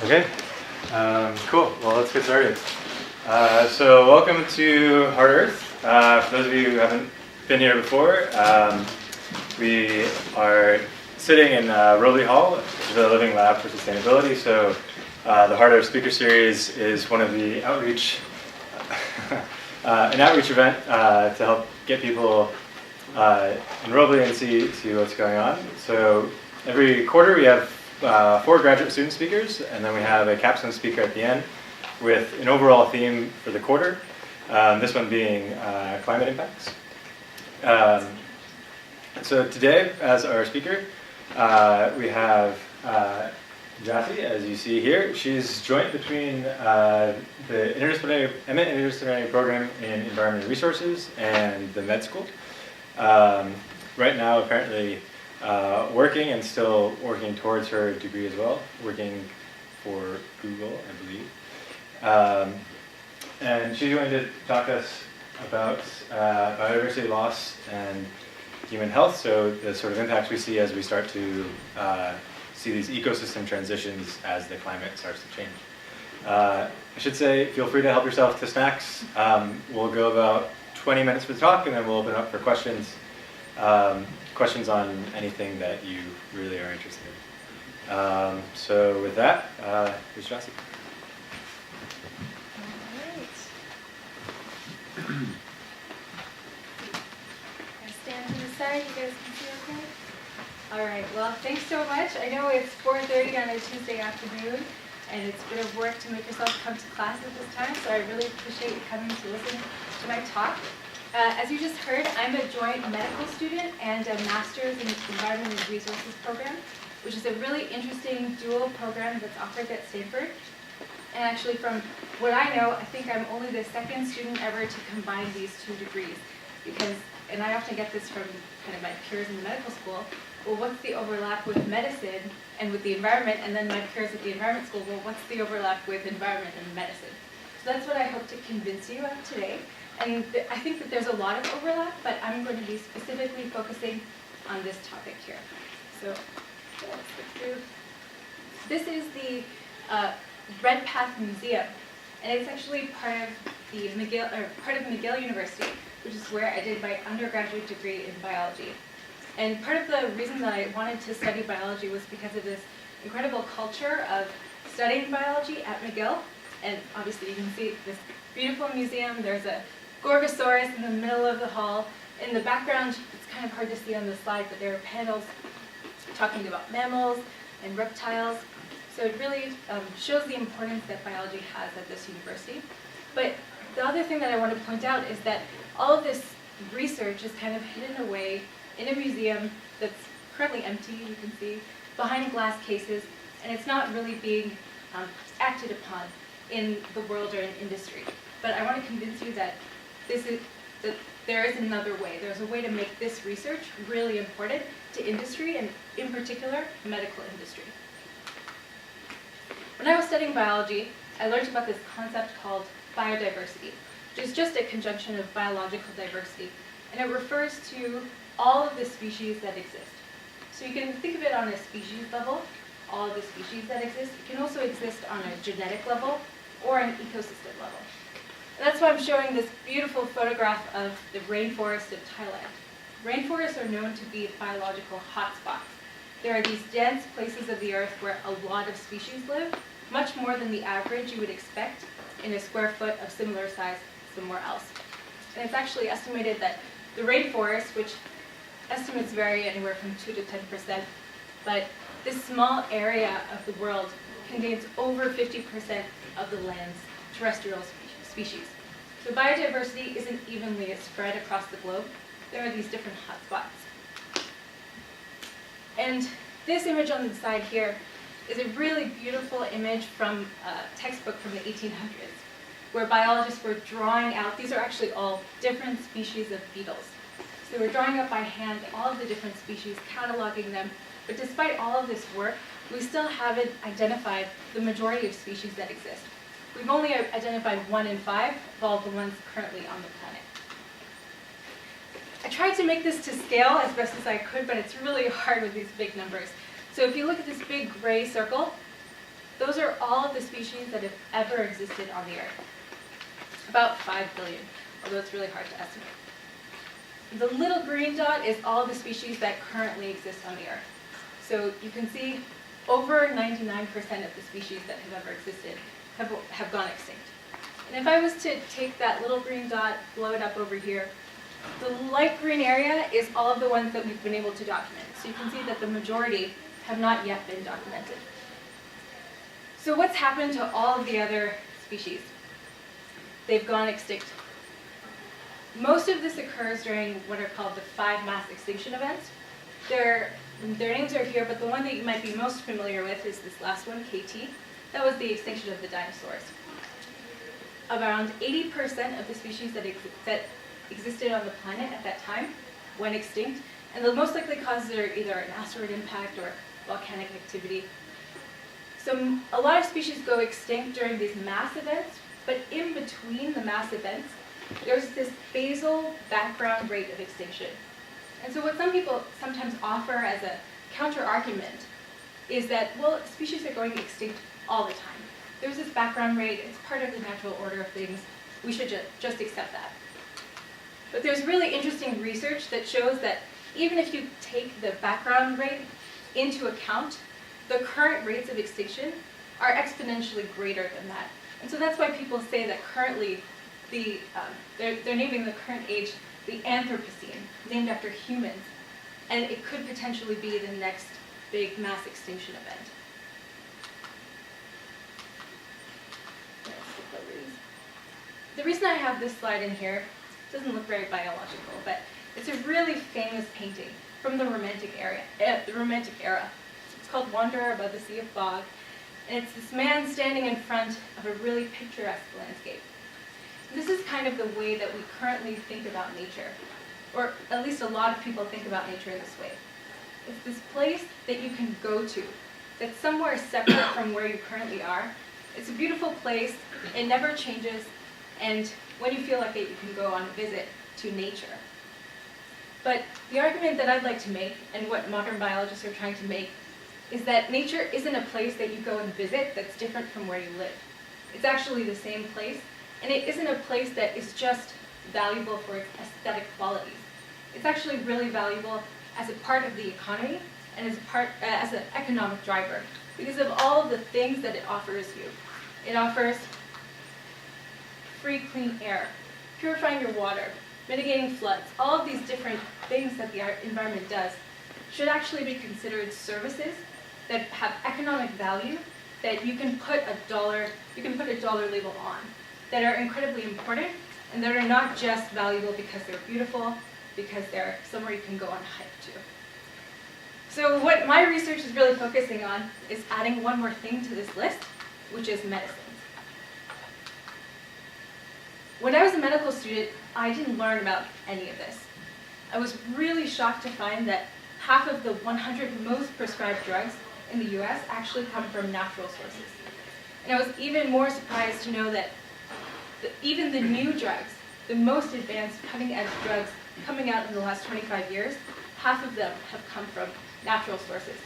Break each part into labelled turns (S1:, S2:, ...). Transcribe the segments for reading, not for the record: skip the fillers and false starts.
S1: Okay, cool. Well, let's get started. So welcome to Hard Earth. For those of you who haven't been here before, we are sitting in Robley Hall, which is a living lab for sustainability. So the Hard Earth Speaker Series is one of the outreach, an outreach event to help get people in Robley and see what's going on. So every quarter we have 4 graduate student speakers, and then we have a capstone speaker at the end with an overall theme for the quarter, this one being climate impacts. So today, as our speaker, we have Jassi, as you see here. She's joint between the interdisciplinary program in environmental resources and the med school. Right now, apparently, working and still working towards her degree as well, working for Google, I believe. And she's going to talk to us about biodiversity loss and human health, so the sort of impacts we see as we start to see these ecosystem transitions as the climate starts to change. I should say, feel free to help yourself to snacks. We'll go about 20 minutes for the talk, and then we'll open up for questions. Questions on anything that you really are interested in. So with that, here's Jassi.
S2: All right. I stand to the side, you guys can see okay? All right, well, thanks so much. I know it's 4:30 on a Tuesday afternoon, and it's a bit of work to make yourself come to class at this time, so I really appreciate you coming to listen to my talk. As you just heard, I'm a joint medical student and a master's in environmental resources program, which is a really interesting dual program that's offered at Stanford. And actually, from what I know, I think I'm only the second student ever to combine these 2 degrees. Because, and I often get this from kind of my peers in the medical school, well, what's the overlap with medicine and with the environment? And then my peers at the environment school, well, what's the overlap with environment and medicine? So that's what I hope to convince you of today. And I think that there's a lot of overlap, but I'm going to be specifically focusing on this topic here. So let's get through. This is the Red Path Museum, and it's actually part of the McGill University, which is where I did my undergraduate degree in biology. And part of the reason that I wanted to study biology was because of this incredible culture of studying biology at McGill. And obviously you can see this beautiful museum. There's a Gorgosaurus in the middle of the hall. In the background, it's kind of hard to see on the slide, but there are panels talking about mammals and reptiles. So it really shows the importance that biology has at this university. But the other thing that I want to point out is that all of this research is kind of hidden away in a museum that's currently empty, you can see, behind glass cases, and it's not really being acted upon in the world or in industry. But I want to convince you that there is another way. There's a way to make this research really important to industry, and in particular, medical industry. When I was studying biology, I learned about this concept called biodiversity, which is just a conjunction of biological diversity, and it refers to all of the species that exist. So you can think of it on a species level, all of the species that exist. It can also exist on a genetic level or an ecosystem level. And that's why I'm showing this beautiful photograph of the rainforest of Thailand. Rainforests are known to be biological hotspots. There are these dense places of the earth where a lot of species live, much more than the average you would expect in a square foot of similar size somewhere else. And it's actually estimated that the rainforest, which estimates vary anywhere from 2 to 10%, but this small area of the world contains over 50% of the land's terrestrial species. So biodiversity isn't evenly spread across the globe. There are these different hotspots. And this image on the side here is a really beautiful image from a textbook from the 1800s, where biologists were drawing out, these are actually all different species of beetles. So we're drawing up by hand all of the different species, cataloging them, but despite all of this work, we still haven't identified the majority of species that exist. We've only identified 1 in 5 of all the ones currently on the planet. I tried to make this to scale as best as I could, but it's really hard with these big numbers. So if you look at this big gray circle, those are all of the species that have ever existed on the Earth. About 5 billion, although it's really hard to estimate. The little green dot is all the species that currently exist on the Earth. So you can see over 99% of the species that have ever existed have gone extinct. And if I was to take that little green dot, blow it up over here, the light green area is all of the ones that we've been able to document. So you can see that the majority have not yet been documented. So what's happened to all of the other species? They've gone extinct. Most of this occurs during what are called the 5 mass extinction events. Their names are here, but the one that you might be most familiar with is this last one, KT. That was the extinction of the dinosaurs. Around 80% of the species that existed on the planet at that time went extinct, and the most likely causes are either an asteroid impact or volcanic activity. So a lot of species go extinct during these mass events, but in between the mass events, there's this basal background rate of extinction. And so what some people sometimes offer as a counter-argument is that, well, species are going extinct all the time. There's this background rate, it's part of the natural order of things, we should just accept that. But there's really interesting research that shows that even if you take the background rate into account, the current rates of extinction are exponentially greater than that. And so that's why people say that currently, they're naming the current age the Anthropocene, named after humans, and it could potentially be the next big mass extinction event. The reason I have this slide in here, it doesn't look very biological, but it's a really famous painting from the Romantic era. It's called Wanderer Above the Sea of Fog, and it's this man standing in front of a really picturesque landscape. This is kind of the way that we currently think about nature, or at least a lot of people think about nature in this way. It's this place that you can go to, that's somewhere separate from where you currently are. It's a beautiful place, it never changes, and when you feel like it, you can go on a visit to nature. But the argument that I'd like to make, and what modern biologists are trying to make, is that nature isn't a place that you go and visit that's different from where you live. It's actually the same place, and it isn't a place that is just valuable for its aesthetic qualities. It's actually really valuable as a part of the economy and as an economic driver because of all of the things that it offers you. It offers free, clean air, purifying your water, mitigating floods. All of these different things that the environment does should actually be considered services that have economic value that you can put a dollar label on, that are incredibly important and that are not just valuable because they're beautiful, because they're somewhere you can go on a hike to. So what my research is really focusing on is adding one more thing to this list, which is medicines. When I was a medical student, I didn't learn about any of this. I was really shocked to find that half of the 100 most prescribed drugs in the US actually come from natural sources. And I was even more surprised to know that even the new drugs, the most advanced cutting-edge drugs coming out in the last 25 years, half of them have come from natural sources.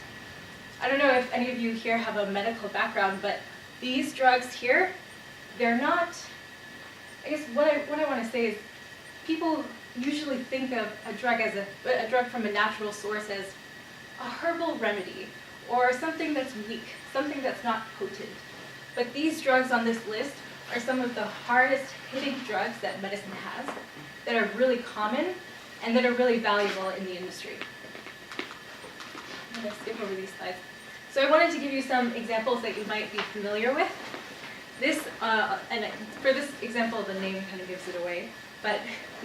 S2: I don't know if any of you here have a medical background, but these drugs here, they're not, I guess what I want to say is people usually think of a drug from a natural source as a herbal remedy or something that's weak, something that's not potent. But these drugs on this list are some of the hardest hitting drugs that medicine has, that are really common and that are really valuable in the industry. I'm going to skip over these slides. So I wanted to give you some examples that you might be familiar with. And for this example, the name kind of gives it away, but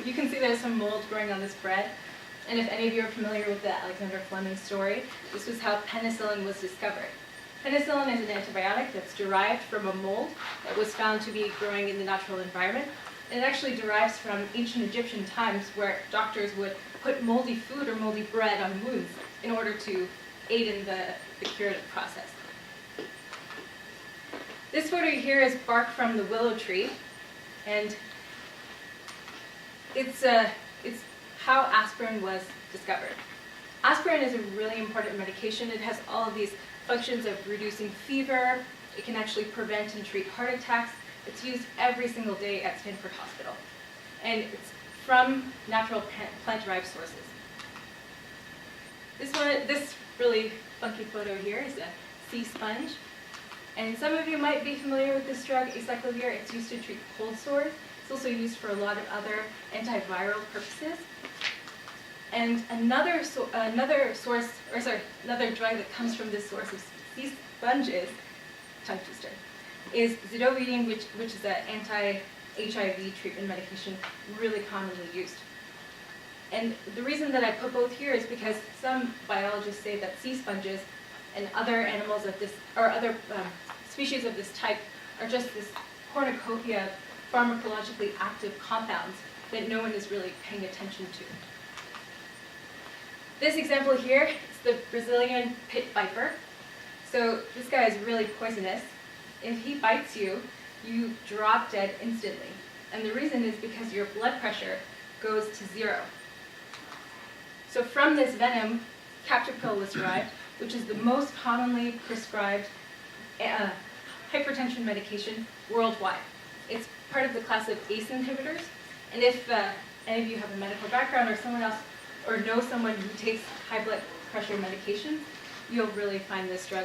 S2: you can see there's some mold growing on this bread. And if any of you are familiar with the Alexander Fleming story, this was how penicillin was discovered. Penicillin is an antibiotic that's derived from a mold that was found to be growing in the natural environment. And it actually derives from ancient Egyptian times where doctors would put moldy food or moldy bread on wounds in order to aid in the curative process. This photo here is bark from the willow tree, and it's how aspirin was discovered. Aspirin is a really important medication. It has all of these functions of reducing fever, It can actually prevent and treat heart attacks. It's used every single day at Stanford Hospital. And it's from natural plant-derived sources. This really funky photo here is a sea sponge. And some of you might be familiar with this drug, acyclovir. It's used to treat cold sores. It's also used for a lot of other antiviral purposes. And another drug that comes from this source of sea sponges, tongue twister, is zidovudine, which is an anti-HIV treatment medication really commonly used. And the reason that I put both here is because some biologists say that sea sponges and other animals of this, or other species of this type, are just this cornucopia of pharmacologically active compounds that no one is really paying attention to. This example here is the Brazilian pit viper. So this guy is really poisonous. If he bites you, you drop dead instantly. And the reason is because your blood pressure goes to 0. So from this venom, captopril was derived, which is the most commonly prescribed hypertension medication worldwide. It's part of the class of ACE inhibitors. And if any of you have a medical background or someone else, or know someone who takes high blood pressure medications, you'll really find this drug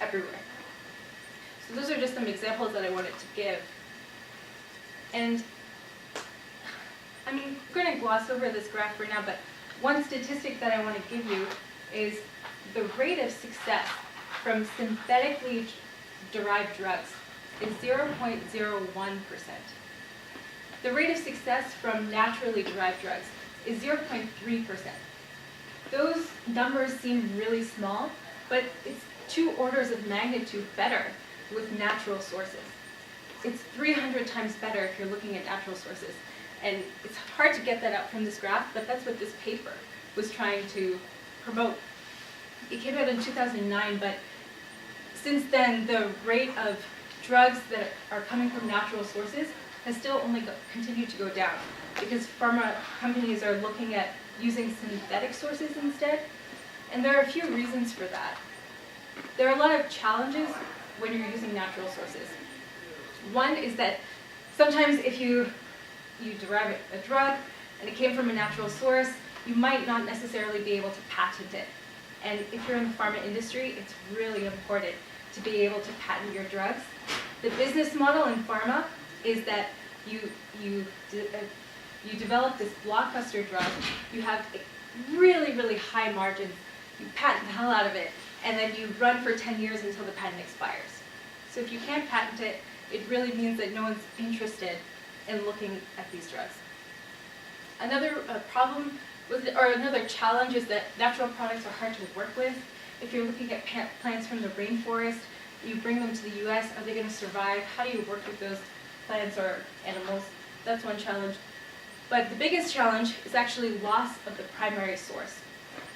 S2: everywhere. So those are just some examples that I wanted to give. And I'm going to gloss over this graph for now, but one statistic that I want to give you is the rate of success from synthetically derived drugs is 0.01%. The rate of success from naturally derived drugs is 0.3%. Those numbers seem really small, but it's 2 orders of magnitude better with natural sources. It's 300 times better if you're looking at natural sources. And it's hard to get that out from this graph, but that's what this paper was trying to promote. It came out in 2009, but since then, the rate of drugs that are coming from natural sources has still only continued to go down because pharma companies are looking at using synthetic sources instead. And there are a few reasons for that. There are a lot of challenges when you're using natural sources. One is that sometimes if you derive a drug and it came from a natural source, you might not necessarily be able to patent it. And if you're in the pharma industry, it's really important to be able to patent your drugs. The business model in pharma is that you develop this blockbuster drug, you have really, really high margins, you patent the hell out of it, and then you run for 10 years until the patent expires. So if you can't patent it, it really means that no one's interested in looking at these drugs. Another problem or another challenge is that natural products are hard to work with. If you're looking at plants from the rainforest, you bring them to the US, are they going to survive? How do you work with those plants or animals? That's one challenge. But the biggest challenge is actually loss of the primary source.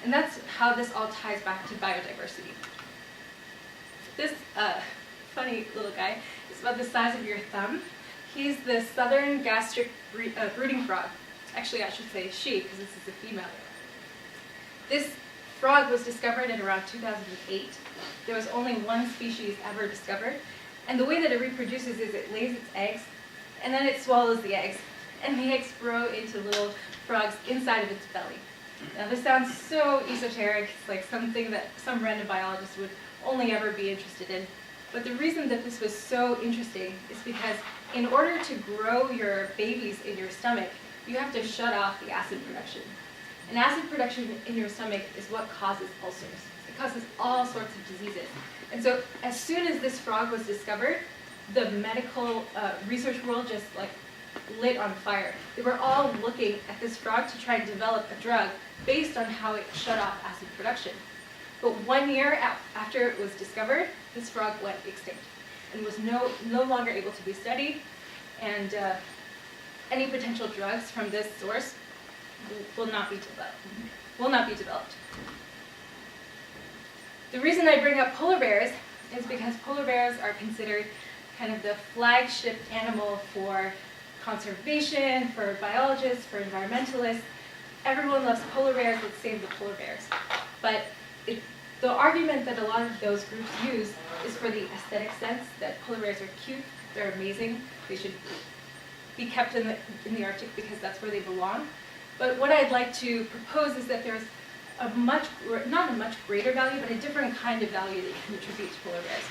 S2: And that's how this all ties back to biodiversity. This funny little guy is about the size of your thumb. He's the southern gastric brooding frog. Actually, I should say she, because this is a female. This frog was discovered in around 2008. There was only one species ever discovered. And the way that it reproduces is it lays its eggs, and then it swallows the eggs. And the eggs grow into little frogs inside of its belly. Now this sounds so esoteric, it's like something that some random biologist would only ever be interested in. But the reason that this was so interesting is because in order to grow your babies in your stomach, you have to shut off the acid production. And acid production in your stomach is what causes ulcers. It causes all sorts of diseases. And so as soon as this frog was discovered, the medical research world just lit on fire. They were all looking at this frog to try and develop a drug based on how it shut off acid production. But 1 year after it was discovered, this frog went extinct and was no longer able to be studied, and any potential drugs from this source will not be developed. The reason I bring up polar bears is because polar bears are considered kind of the flagship animal for conservation, for biologists, for environmentalists. Everyone loves polar bears, let's save the polar bears. But the argument that a lot of those groups use is for the aesthetic sense, that polar bears are cute, they're amazing, they should be kept in the Arctic because that's where they belong. But what I'd like to propose is that there's not a much greater value, but a different kind of value that you can attribute to polar bears.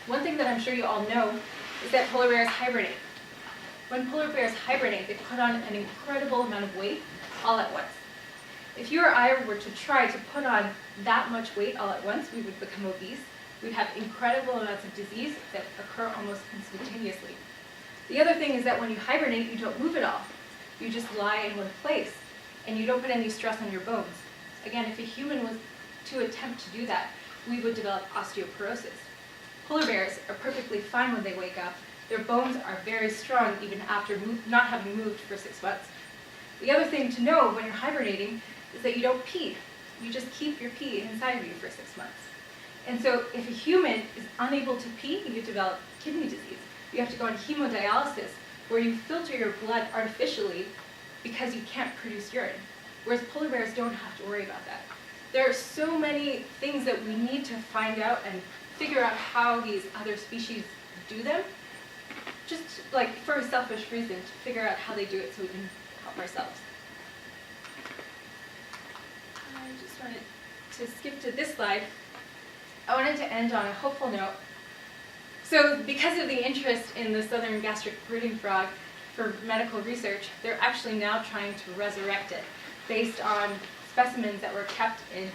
S2: One thing that I'm sure you all know is that polar bears hibernate. When polar bears hibernate, they put on an incredible amount of weight all at once. If you or I were to try to put on that much weight all at once, we would become obese. We'd have incredible amounts of disease that occur almost instantaneously. The other thing is that when you hibernate, you don't move at all. You just lie in one place, and you don't put any stress on your bones. Again, if a human was to attempt to do that, we would develop osteoporosis. Polar bears are perfectly fine when they wake up. Their bones are very strong even after not having moved for 6 months. The other thing to know when you're hibernating is that you don't pee. You just keep your pee inside of you for 6 months. And so if a human is unable to pee, you develop kidney disease. You have to go on hemodialysis, where you filter your blood artificially because you can't produce urine. Whereas polar bears don't have to worry about that. There are so many things that we need to find out and figure out how these other species do them, just like for a selfish reason, to figure out how they do it so we can help ourselves. I just wanted to skip to this slide. I wanted to end on a hopeful note. So because of the interest in the southern gastric brooding frog for medical research, they're actually now trying to resurrect it based on specimens that were kept in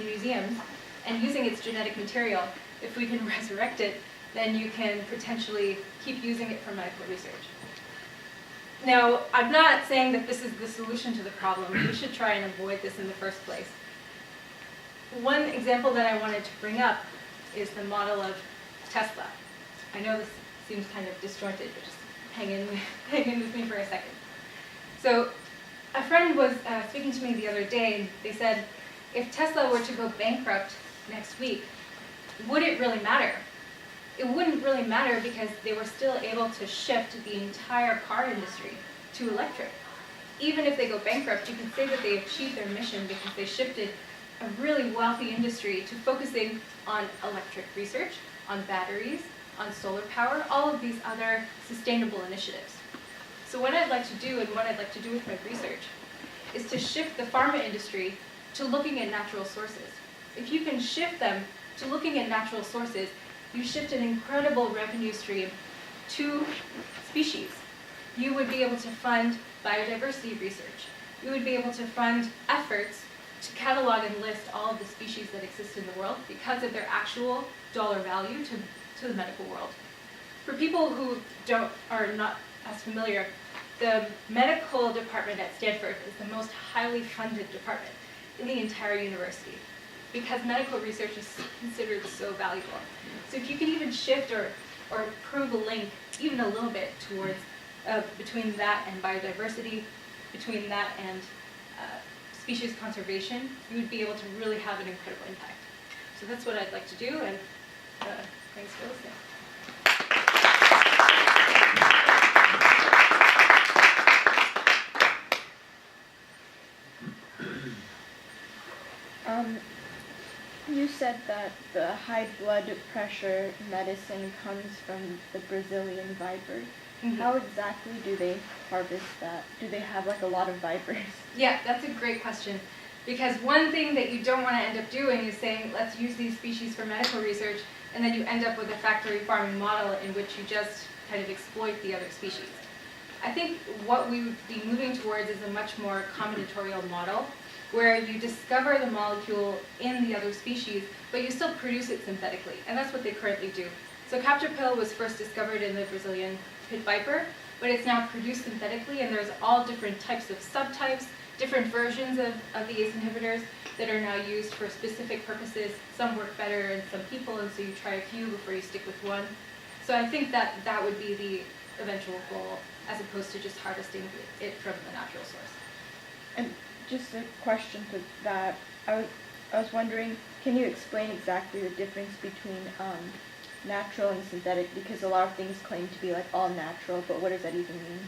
S2: museums, and using its genetic material. If we can resurrect it, then you can potentially keep using it for medical research. Now, I'm not saying that this is the solution to the problem. We should try and avoid this in the first place. One example that I wanted to bring up is the model of Tesla. I know this seems kind of disjointed, but just hang in with me for a second. So a friend was speaking to me the other day, and they said, if Tesla were to go bankrupt next week, would it really matter? It wouldn't really matter because they were still able to shift the entire car industry to electric. Even if they go bankrupt, you can say that they achieved their mission because they shifted a really wealthy industry to focusing on electric research, on batteries, on solar power, all of these other sustainable initiatives. So what I'd like to do, and what I'd like to do with my research, is to shift the pharma industry to looking at natural sources. If you can shift them to looking at natural sources, you shift an incredible revenue stream to species. You would be able to fund biodiversity research. You would be able to fund efforts to catalog and list all of the species that exist in the world because of their actual dollar value to the medical world. For people who are not as familiar, the medical department at Stanford is the most highly funded department in the entire university because medical research is considered so valuable. So if you can even shift or prove a link even a little bit towards between that and biodiversity, between that and species conservation, you would be able to really have an incredible impact. So that's what I'd like to do, and thanks for listening.
S3: You said that the high blood pressure medicine comes from the Brazilian viper. Mm-hmm. How exactly do they harvest that? Do they have like a lot of vipers?
S2: Yeah, that's a great question. Because one thing that you don't want to end up doing is saying, let's use these species for medical research, and then you end up with a factory farming model in which you just kind of exploit the other species. I think what we would be moving towards is a much more combinatorial model, where you discover the molecule in the other species, but you still produce it synthetically, and that's what they currently do. So captopril was first discovered in the Brazilian pit viper, but it's now produced synthetically, and there's all different types of subtypes, different versions of the ACE inhibitors that are now used for specific purposes. Some work better in some people, and so you try a few before you stick with one. So I think that that would be the eventual goal, as opposed to just harvesting it from the natural source.
S3: And just a question to that, I was wondering, can you explain exactly the difference between natural and synthetic? Because a lot of things claim to be like all natural, but what does that even mean?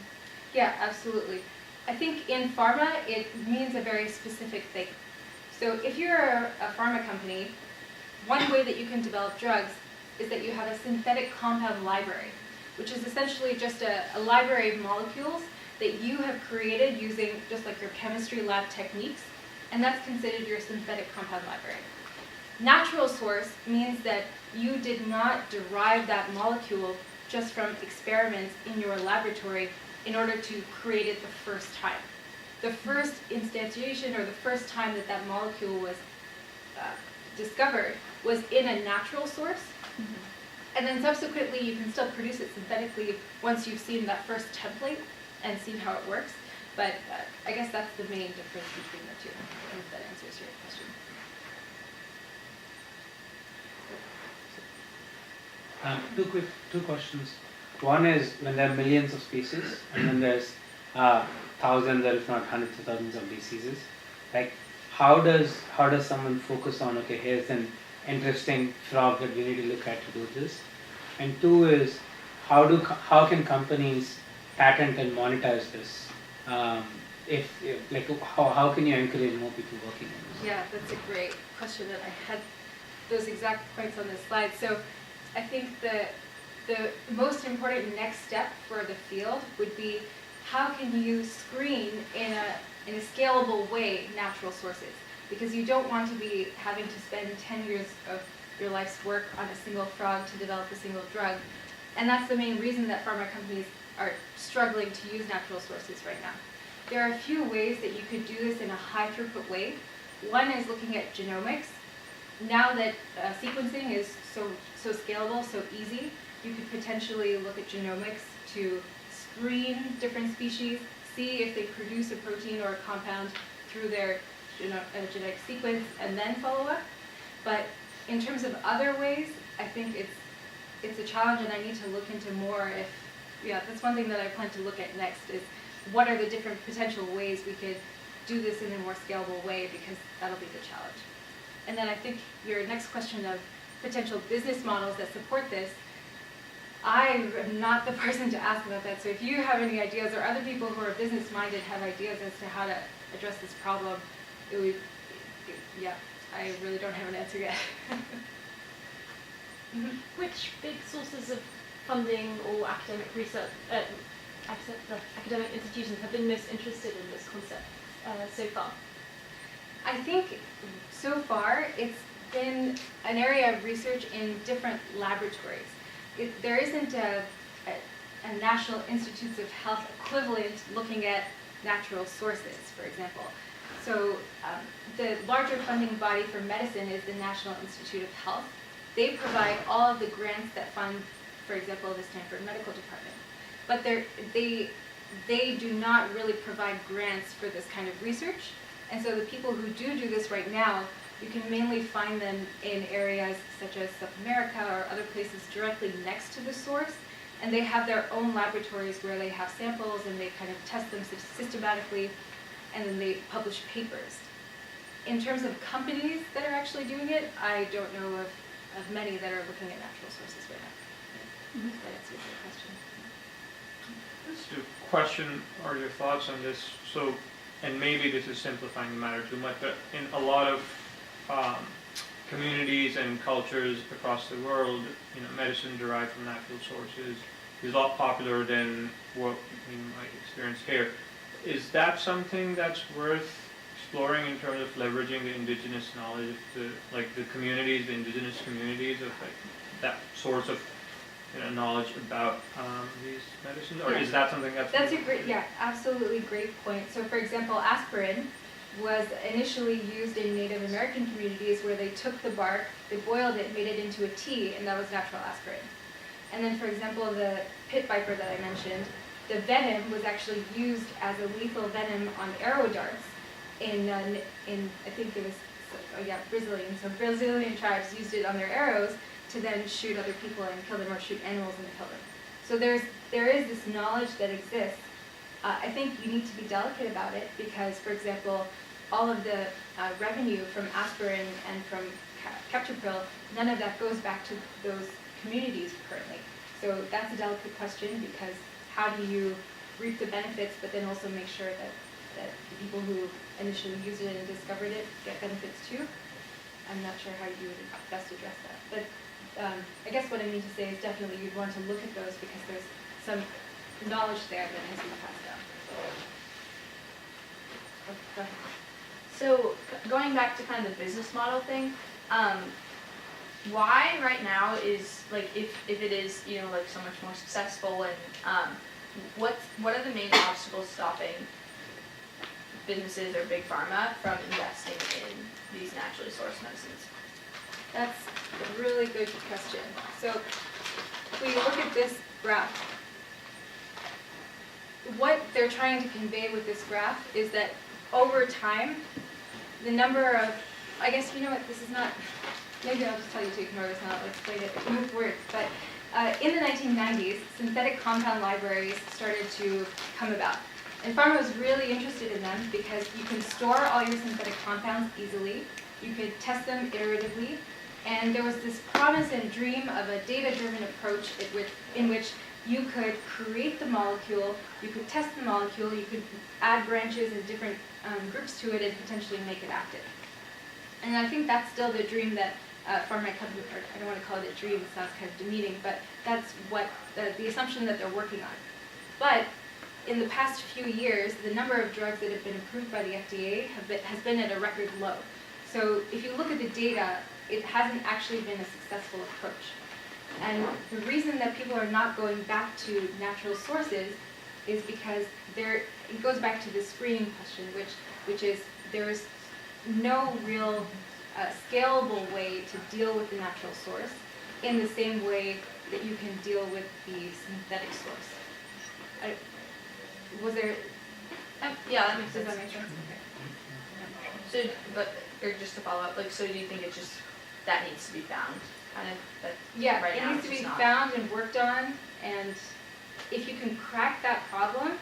S2: Yeah, absolutely. I think in pharma, it means a very specific thing. So if you're a pharma company, one way that you can develop drugs is that you have a synthetic compound library, which is essentially just a library of molecules that you have created using just like your chemistry lab techniques, and that's considered your synthetic compound library. Natural source means that you did not derive that molecule just from experiments in your laboratory in order to create it the first time. The first instantiation, or the first time that that molecule was discovered, was in a natural source. And then subsequently you can still produce it synthetically once you've seen that first template and seen how it works. But I guess that's the main difference between the two, if that answers your question.
S4: Two questions. One is, when there are millions of species, and then there's thousands or if not hundreds of thousands of diseases, like how does someone focus on, okay, here's an interesting frog that we need to look at to do this? And two is, how can companies patent and monetize this? How can you encourage more people working on this?
S2: Yeah, that's a great question, and I had those exact points on this slide. So I think the most important next step for the field would be, how can you screen in a scalable way natural sources? Because you don't want to be having to spend 10 years of your life's work on a single frog to develop a single drug. And that's the main reason that pharma companies are struggling to use natural sources right now. There are a few ways that you could do this in a high throughput way. One is looking at genomics. Now that sequencing is so scalable, so easy, you could potentially look at genomics to screen different species, see if they produce a protein or a compound through their genetic sequence, and then follow up. But in terms of other ways, I think it's a challenge, and I need to look into more. That's one thing that I plan to look at next, is what are the different potential ways we could do this in a more scalable way, because that'll be the challenge. And then I think your next question of potential business models that support this, I am not the person to ask about that. So if you have any ideas, or other people who are business-minded have ideas as to how to address this problem, I really don't have an answer yet.
S5: Which big sources of funding or academic research, academic institutions have been most interested in this concept so far?
S2: I think so far it's been an area of research in different laboratories. There isn't a National Institutes of Health equivalent looking at natural sources, for example. So the larger funding body for medicine is the National Institute of Health. They provide all of the grants that fund, for example, the Stanford Medical Department. But they do not really provide grants for this kind of research. And so the people who do this right now, you can mainly find them in areas such as South America or other places directly next to the source. And they have their own laboratories where they have samples and they kind of test them systematically, and then they publish papers. In terms of companies that are actually doing it, I don't know of many that are looking at natural sources right now. If that answers your question.
S6: Just a question or your thoughts on this. So, and maybe this is simplifying the matter too much, but in a lot of communities and cultures across the world, medicine derived from natural sources is a lot popular than what we might experience here. Is that something that's worth exploring in terms of leveraging the indigenous knowledge of the communities, the indigenous communities, of that source of knowledge about these medicines, or is that something that's a great,
S2: absolutely great point. So for example, aspirin was initially used in Native American communities where they took the bark, they boiled it, made it into a tea, and that was natural aspirin. And then for example, the pit viper that I mentioned, the venom was actually used as a lethal venom on arrow darts in I think it was Brazilian. So Brazilian tribes used it on their arrows to then shoot other people and kill them, or shoot animals and kill them. So there is this knowledge that exists. I think you need to be delicate about it because, for example, all of the revenue from aspirin and from captopril, none of that goes back to those communities currently. So that's a delicate question, because how do you reap the benefits but then also make sure that the people who initially used it and discovered it get benefits too? I'm not sure how you would best address that, but I guess what I mean to say is definitely you'd want to look at those because there's some knowledge there that has been passed down. Oh, go ahead.
S7: So going back to kind of the business model thing, why right now is like if it is like so much more successful and what are the main obstacles stopping businesses or big pharma from investing in these naturally sourced medicines?
S2: That's a really good question. So if we look at this graph, what they're trying to convey with this graph is that over time, the number of, I guess, you know what, this is not, maybe I'll just tell you to ignore this and I'll explain it with words, but in the 1990s, synthetic compound libraries started to come about. And pharma was really interested in them because you can store all your synthetic compounds easily, you could test them iteratively, and there was this promise and dream of a data-driven approach in which you could create the molecule, you could test the molecule, you could add branches and different groups to it and potentially make it active. And I think that's still the dream that pharma companies, or I don't want to call it a dream, it sounds kind of demeaning, but that's what the assumption that they're working on. But in the past few years, the number of drugs that have been approved by the FDA has been at a record low. So if you look at the data, it hasn't actually been a successful approach. And the reason that people are not going back to natural sources is because it goes back to the screening question, which is there's no real scalable way to deal with the natural source in the same way that you can deal with the synthetic source. Was there?
S7: Yeah, that makes
S2: Does
S7: sense.
S2: that make sense?
S7: So, or just to follow up, like, so do you think it's just that needs to be found, kind of? That
S2: Yeah,
S7: right
S2: it
S7: now
S2: needs to
S7: it's
S2: be
S7: not.
S2: found and worked on, and if you can crack that problem,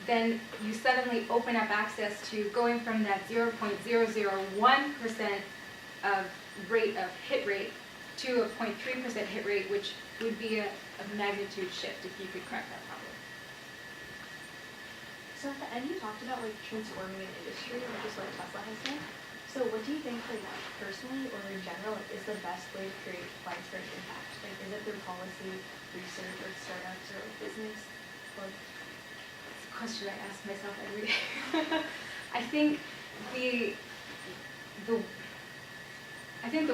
S2: then you suddenly open up access to going from that 0.001% of hit rate to a 0.3% hit rate, which would be a magnitude shift if you could crack that problem.
S5: So at the end you talked about like transforming an industry, which is what Tesla has done. So what do you think, like personally or in general, like, is the best way to create widespread impact? Like, is it through policy, research, or startups, or like business? Or
S2: It's a question I ask myself every day. I think the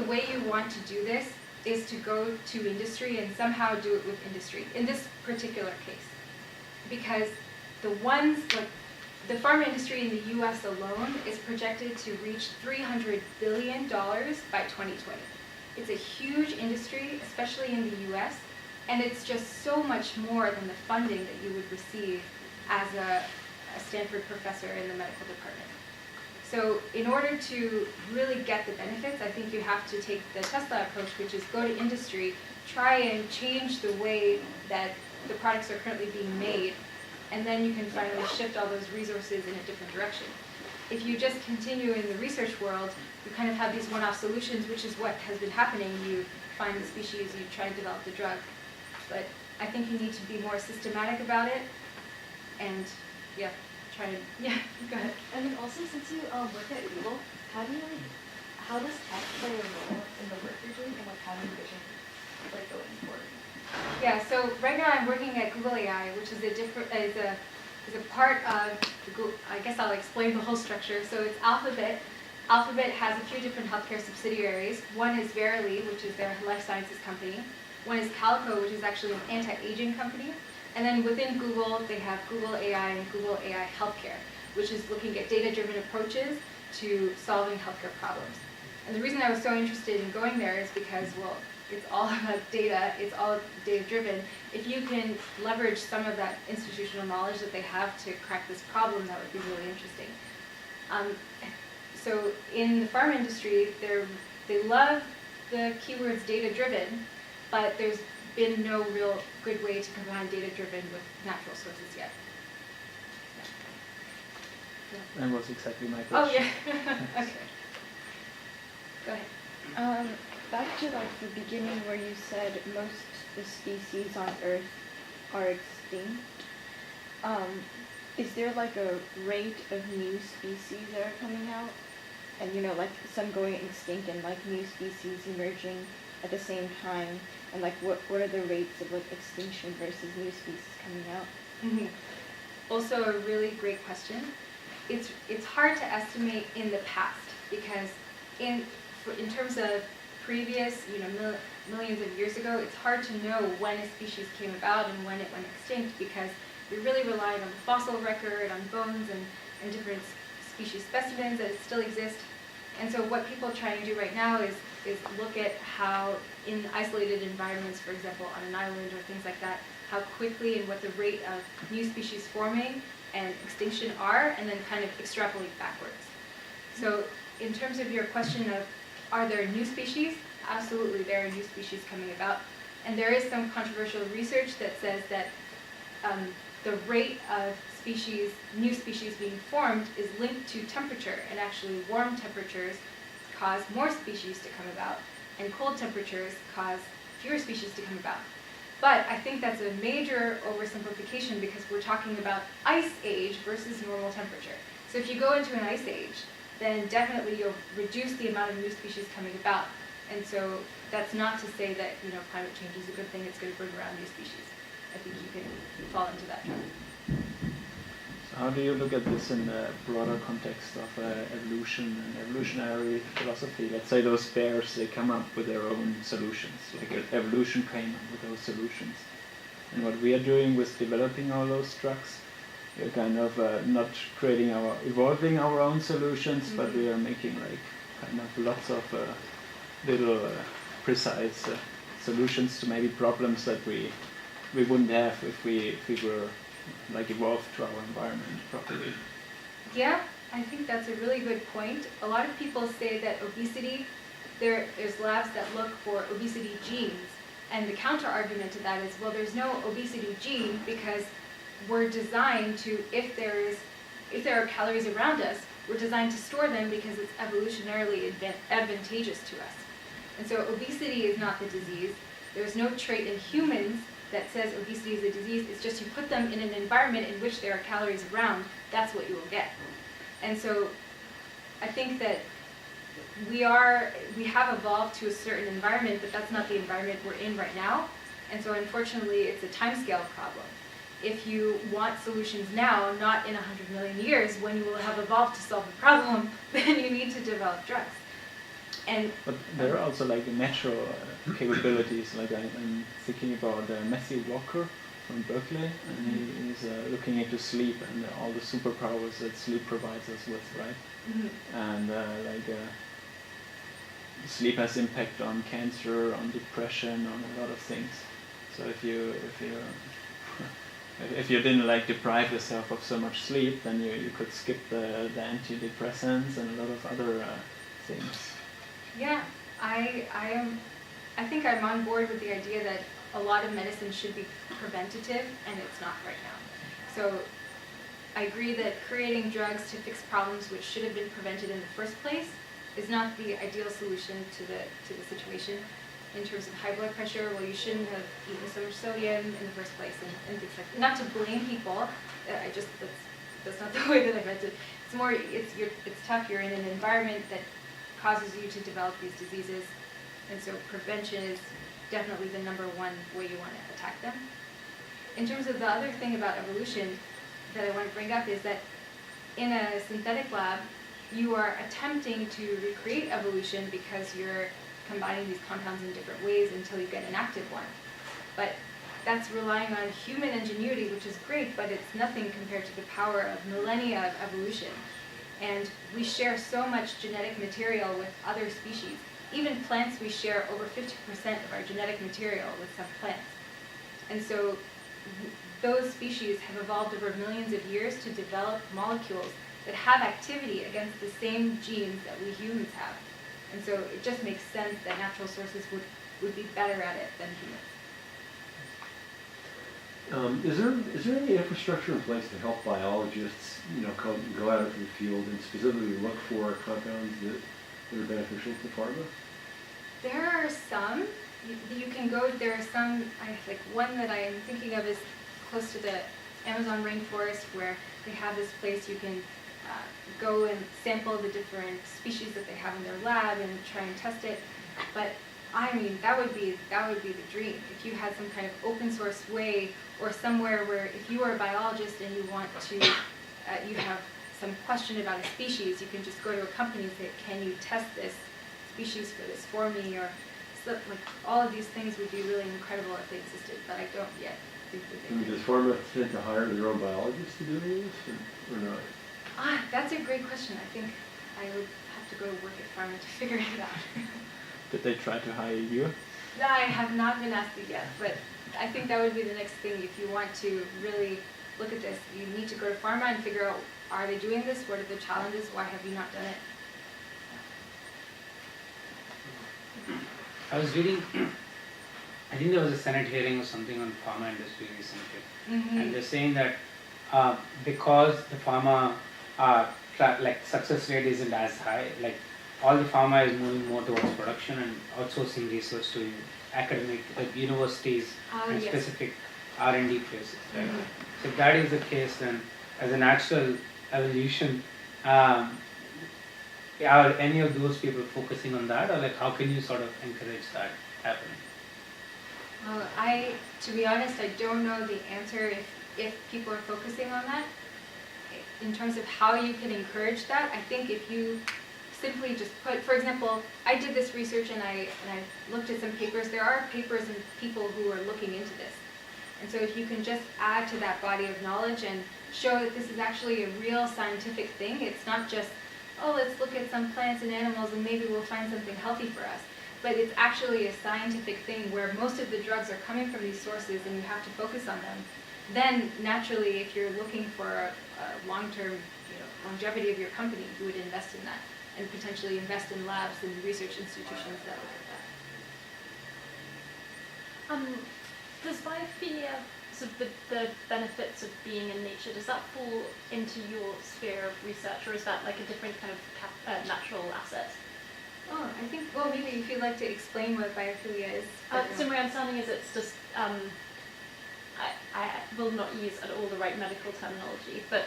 S2: way you want to do this is to go to industry and somehow do it with industry in this particular case, because the pharma industry in the U.S. alone is projected to reach $300 billion by 2020. It's a huge industry, especially in the U.S., and it's just so much more than the funding that you would receive as a Stanford professor in the medical department. So in order to really get the benefits, I think you have to take the Tesla approach, which is go to industry, try and change the way that the products are currently being made, and then you can finally shift all those resources in a different direction. If you just continue in the research world, you kind of have these one-off solutions, which is what has been happening. You find the species, you try and develop the drug. But I think you need to be more systematic about it, and go ahead.
S5: and then also since you work at Google, how does tech play a role in the work you're doing, and like how do you envision like going forward?
S2: Yeah, so right now I'm working at Google AI, which is a part of the Google, I guess I'll explain the whole structure. So it's Alphabet. Alphabet has a few different healthcare subsidiaries. One is Verily, which is their life sciences company. One is Calico, which is actually an anti-aging company. And then within Google, they have Google AI and Google AI Healthcare, which is looking at data-driven approaches to solving healthcare problems. And the reason I was so interested in going there is because, well, it's all about data, it's all data-driven. If you can leverage some of that institutional knowledge that they have to crack this problem, that would be really interesting. So in the pharma industry, they love the keywords data-driven, but there's been no real good way to combine data-driven with natural sources yet.
S8: That was exactly my
S2: Oh,
S8: question.
S2: yeah. Okay. Go ahead.
S3: Back to like the beginning where you said most the species on Earth are extinct. Is there like a rate of new species that are coming out? And like some going extinct and like new species emerging at the same time, and like what are the rates of like extinction versus new species coming out?
S2: Also a really great question. It's hard to estimate in the past because in terms of previous, millions of years ago, it's hard to know when a species came about and when it went extinct because you're really relying on the fossil record, on bones and different species specimens that still exist. And so what people try and do right now is look at how in isolated environments, for example, on an island or things like that, how quickly and what the rate of new species forming and extinction are, and then kind of extrapolate backwards. So in terms of your question of are there new species? Absolutely, there are new species coming about. And there is some controversial research that says that the rate of new species being formed is linked to temperature, and actually warm temperatures cause more species to come about, and cold temperatures cause fewer species to come about. But I think that's a major oversimplification because we're talking about ice age versus normal temperature. So if you go into an ice age, then definitely you'll reduce the amount of new species coming about. And so that's not to say that climate change is a good thing, it's going to bring around new species. I think you can fall into that trap.
S8: So how do you look at this in the broader context of evolution and evolutionary philosophy? Let's say those bears, they come up with their own solutions, like evolution came up with those solutions. And what we are doing with developing all those drugs, we're kind of not evolving our own solutions, but we are making like kind of lots of little precise solutions to maybe problems that we wouldn't have if we were like evolved to our environment properly.
S2: Yeah, I think that's a really good point. A lot of people say that obesity, there's labs that look for obesity genes, and the counter argument to that is, well, there's no obesity gene because we're designed to, if there are calories around us, we're designed to store them because it's evolutionarily advantageous to us. And so obesity is not the disease. There's no trait in humans that says obesity is a disease. It's just you put them in an environment in which there are calories around, that's what you will get. And so I think that we have evolved to a certain environment, but that's not the environment we're in right now. And so unfortunately, it's a timescale problem. If you want solutions now, not in 100 million years, when you will have evolved to solve the problem, then you need to develop drugs.
S8: But there are also like natural capabilities. Like I'm thinking about Matthew Walker from Berkeley, and he's looking into sleep and all the superpowers that sleep provides us with, right? And sleep has impact on cancer, on depression, on a lot of things. So if you didn't like deprive yourself of so much sleep, then you could skip the antidepressants and a lot of other things.
S2: Yeah, I think I'm on board with the idea that a lot of medicine should be preventative, and it's not right now. So I agree that creating drugs to fix problems which should have been prevented in the first place is not the ideal solution to the situation. In terms of high blood pressure, well, you shouldn't have eaten so much sodium in the first place, and things like that. Not to blame people, that's not the way that I meant it. It's more, it's tough. You're in an environment that causes you to develop these diseases, and so prevention is definitely the number one way you want to attack them. In terms of the other thing about evolution that I want to bring up is that in a synthetic lab, you are attempting to recreate evolution because you're combining these compounds in different ways until you get an active one. But that's relying on human ingenuity, which is great, but it's nothing compared to the power of millennia of evolution. And we share so much genetic material with other species. Even plants, we share over 50% of our genetic material with some plants. And so those species have evolved over millions of years to develop molecules that have activity against the same genes that we humans have. And so it just makes sense that natural sources would be better at it than humans.
S9: Is there any infrastructure in place to help biologists, go out into the field and specifically look for compounds that are beneficial to pharma?
S2: There are some. You can go. There are some. One that I am thinking of is close to the Amazon rainforest, where they have this place you can go and sample the different species that they have in their lab and try and test it. But I mean, that would be the dream. If you had some kind of open source way, or somewhere where if you are a biologist and you want to, you have some question about a species, you can just go to a company and say, can you test this species for this for me? Or so, like, all of these things would be really incredible if they existed, but I don't yet think that they do.
S9: Does pharma tend to hire their own biologists to do any of this, or not?
S2: That's a great question. I think I would have to go work at pharma to figure it out.
S8: Did they try to hire you?
S2: I have not been asked it yet, but I think that would be the next thing. If you want to really look at this, you need to go to pharma and figure out, are they doing this? What are the challenges? Why have you not done it?
S4: I was reading, I think there was a Senate hearing or something on pharma industry recently, and they're saying that because the pharma like success rate isn't as high, like all the pharma is moving more towards production and outsourcing research to academic, like universities and
S2: Yes.
S4: specific R&D places, right? So if that is the case, then as a natural evolution, are any of those people focusing on that, or like how can you sort of encourage that happening?
S2: To be honest, I don't know the answer if people are focusing on that. In terms of how you can encourage that, I think if you simply just put, for example, I did this research and I looked at some papers. There are papers and people who are looking into this. And so if you can just add to that body of knowledge and show that this is actually a real scientific thing, it's not just, oh, let's look at some plants and animals and maybe we'll find something healthy for us. But it's actually a scientific thing where most of the drugs are coming from these sources and you have to focus on them. Then naturally, if you're looking for a long-term longevity of your company, you would invest in that and potentially invest in labs and research institutions that look at that.
S5: Does biophilia, so the benefits of being in nature, does that fall into your sphere of research, or is that like a different kind of natural asset?
S2: Oh, I think, well, maybe if you'd like to explain what biophilia is.
S5: So my understanding is it's just, I will not use at all the right medical terminology, but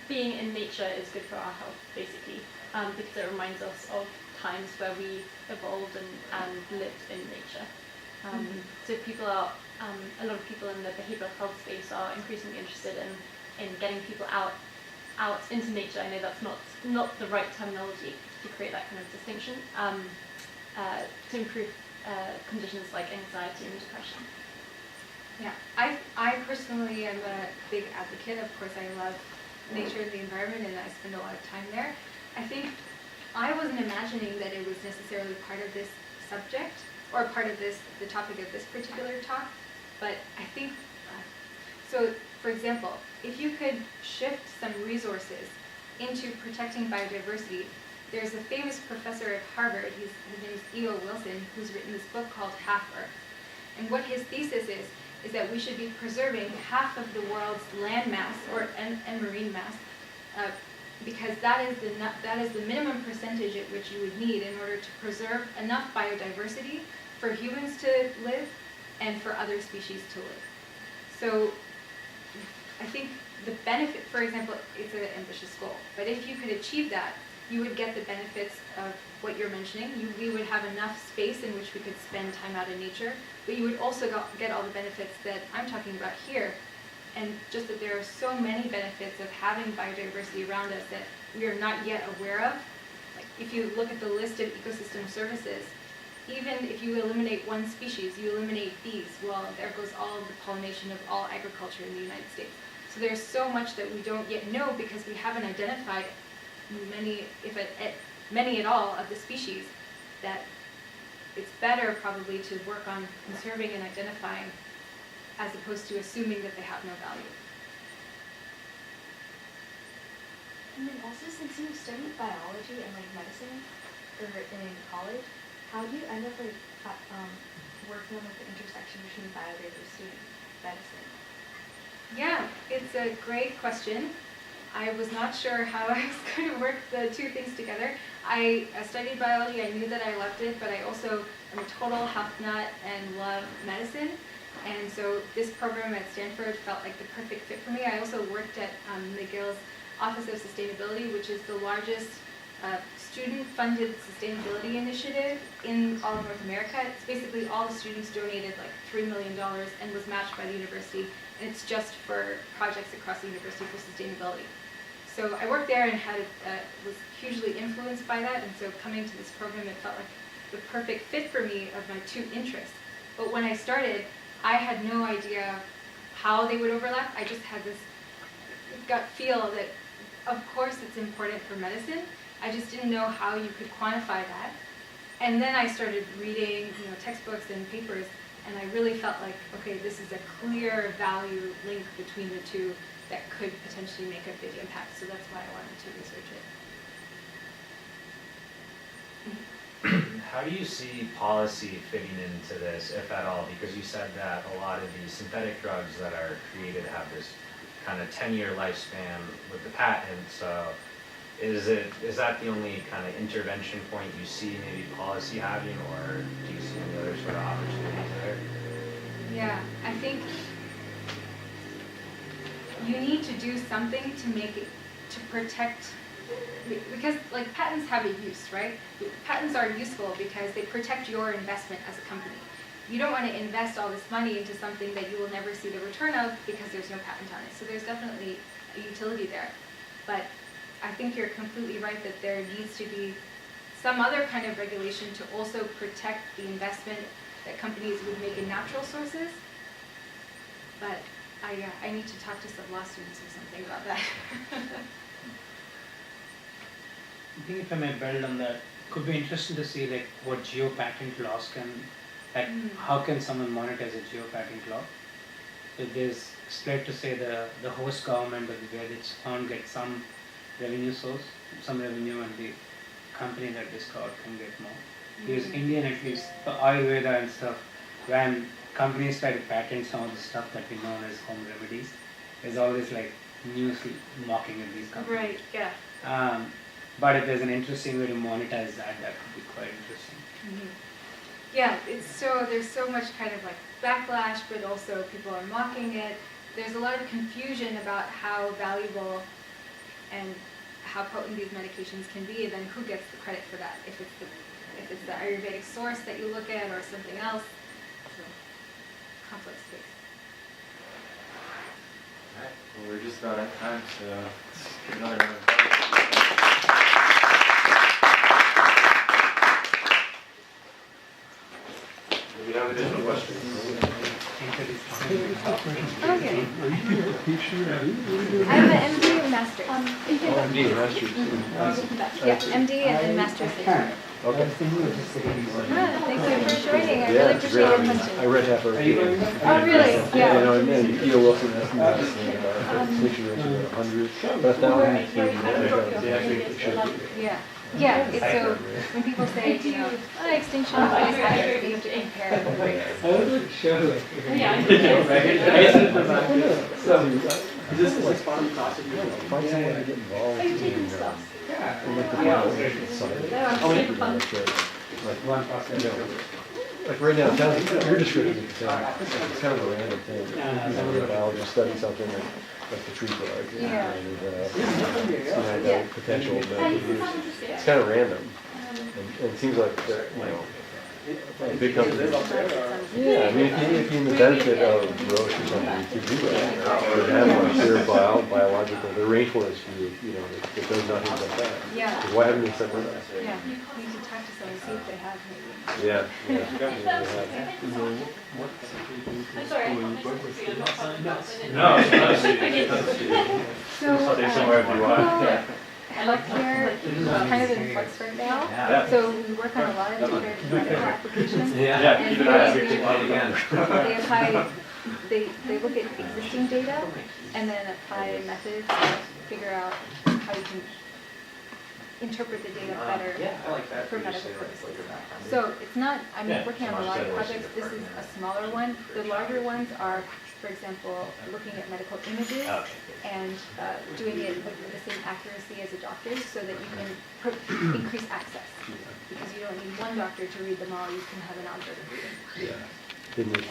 S5: being in nature is good for our health, basically, because it reminds us of times where we evolved and lived in nature. So people are, a lot of people in the behavioral health space are increasingly interested in getting people out into nature. I know that's not the right terminology to create that kind of distinction, to improve conditions like anxiety and depression.
S2: Yeah, I personally am a big advocate. Of course, I love nature and the environment, and I spend a lot of time there. I think I wasn't imagining that it was necessarily part of this subject, or part of the topic of this particular talk, but I think, so for example, if you could shift some resources into protecting biodiversity, there's a famous professor at Harvard, his name is E.O. Wilson, who's written this book called Half Earth. And what his thesis is that we should be preserving half of the world's land mass and marine mass, because that is the minimum percentage at which you would need in order to preserve enough biodiversity for humans to live and for other species to live. So I think the benefit, for example, it's an ambitious goal, but if you could achieve that, you would get the benefits of what you're mentioning. We would have enough space in which we could spend time out in nature, but you would also get all the benefits that I'm talking about here. And just that there are so many benefits of having biodiversity around us that we are not yet aware of. Like if you look at the list of ecosystem services, even if you eliminate one species, you eliminate bees, well, there goes all of the pollination of all agriculture in the United States. So there's so much that we don't yet know because we haven't identified many at all of the species, that it's better probably to work on conserving and identifying as opposed to assuming that they have no value.
S5: And then also, since you studied biology and like medicine in college, how do you end up working on the intersection between biodiversity and medicine?
S2: Yeah, it's a great question. I was not sure how I was going to work the two things together. I studied biology, I knew that I loved it, but I also am a total health nut and love medicine. And so this program at Stanford felt like the perfect fit for me. I also worked at McGill's Office of Sustainability, which is the largest a student-funded sustainability initiative in all of North America. It's basically all the students donated like $3 million and was matched by the university, and it's just for projects across the university for sustainability. So I worked there and was hugely influenced by that, and so coming to this program, it felt like the perfect fit for me of my two interests. But when I started, I had no idea how they would overlap. I just had this gut feel that, of course, it's important for medicine. I just didn't know how you could quantify that. And then I started reading, textbooks and papers, and I really felt like, okay, this is a clear value link between the two that could potentially make a big impact. So that's why I wanted to research it.
S10: How do you see policy fitting into this, if at all? Because you said that a lot of these synthetic drugs that are created have this kind of 10-year lifespan with the patent. So is that the only kind of intervention point you see maybe policy having, or do you see any other sort of opportunities there?
S2: Yeah, I think you need to do something to make it, to protect, because like patents have a use, right? Patents are useful because they protect your investment as a company. You don't want to invest all this money into something that you will never see the return of because there's no patent on it. So there's definitely a utility there. But I think you're completely right that there needs to be some other kind of regulation to also protect the investment that companies would make in natural sources. But I need to talk to some law students or something about that.
S4: I think if I may build on that, could be interesting to see like what geo-patent laws can, like how can someone monetize a geo-patent law? If there's straight to say the host government or where it's found get some revenue source, some revenue, and the company that discard can get more. Because Indian, at least the Ayurveda and stuff, when companies try to patent some of the stuff that we know as home remedies, there's always like news mocking at these companies.
S2: Right, yeah.
S4: But if there's an interesting way to monetize that, that could be quite interesting.
S2: Yeah, there's so much kind of like backlash, but also people are mocking it. There's a lot of confusion about how valuable and how potent these medications can be, and then who gets the credit for that? If it's the Ayurvedic source that you look at or something else. So, complex space.
S1: All right, well, we're just about out of time, so let's give another round of applause. Do we have additional questions?
S2: Okay. I'm an MD and Master's.
S9: MD and Masters.
S2: Yeah, MD and then Master's.
S9: Okay.
S2: Thank you for joining. I
S9: Yeah,
S2: really
S9: it's
S2: appreciate your
S9: great.
S2: attention.
S9: I read half our meeting.
S2: Oh, really? Yeah.
S9: And E.O. Wilson asked me about extinction rates about 100, but 1,000
S2: Yeah. Yeah, it's so when people say, extinction is higher, you have to compare the rates.
S9: Is this like spawning cost of you? Find someone to get involved in like the side. Like right now, it sounds, your description is it's kind of a random thing. A biologist studies something like the tree bug and that potential, but it's kind of random. And it seems like a big company. Yeah, I mean, if you're in the benefit of Roche or something to do that, or to have like their biological, their rainforest view, that does nothing like that.
S2: Yeah.
S9: Why haven't they said that?
S2: Yeah, you need to talk to someone, see if they have maybe.
S9: Yeah.
S2: Healthcare is kind of in flux right now, so we work on a lot of different medical applications. And they look at existing data and then apply methods to figure out how you can interpret the data better for medical purposes. So it's not, I'm working on a lot of projects. This is a smaller one. The larger ones are, for example, looking at medical images and doing it with the same accuracy as a doctor so that you can increase access. Because you don't need one doctor to read them all, you can have an algorithm reading.
S9: Didn't we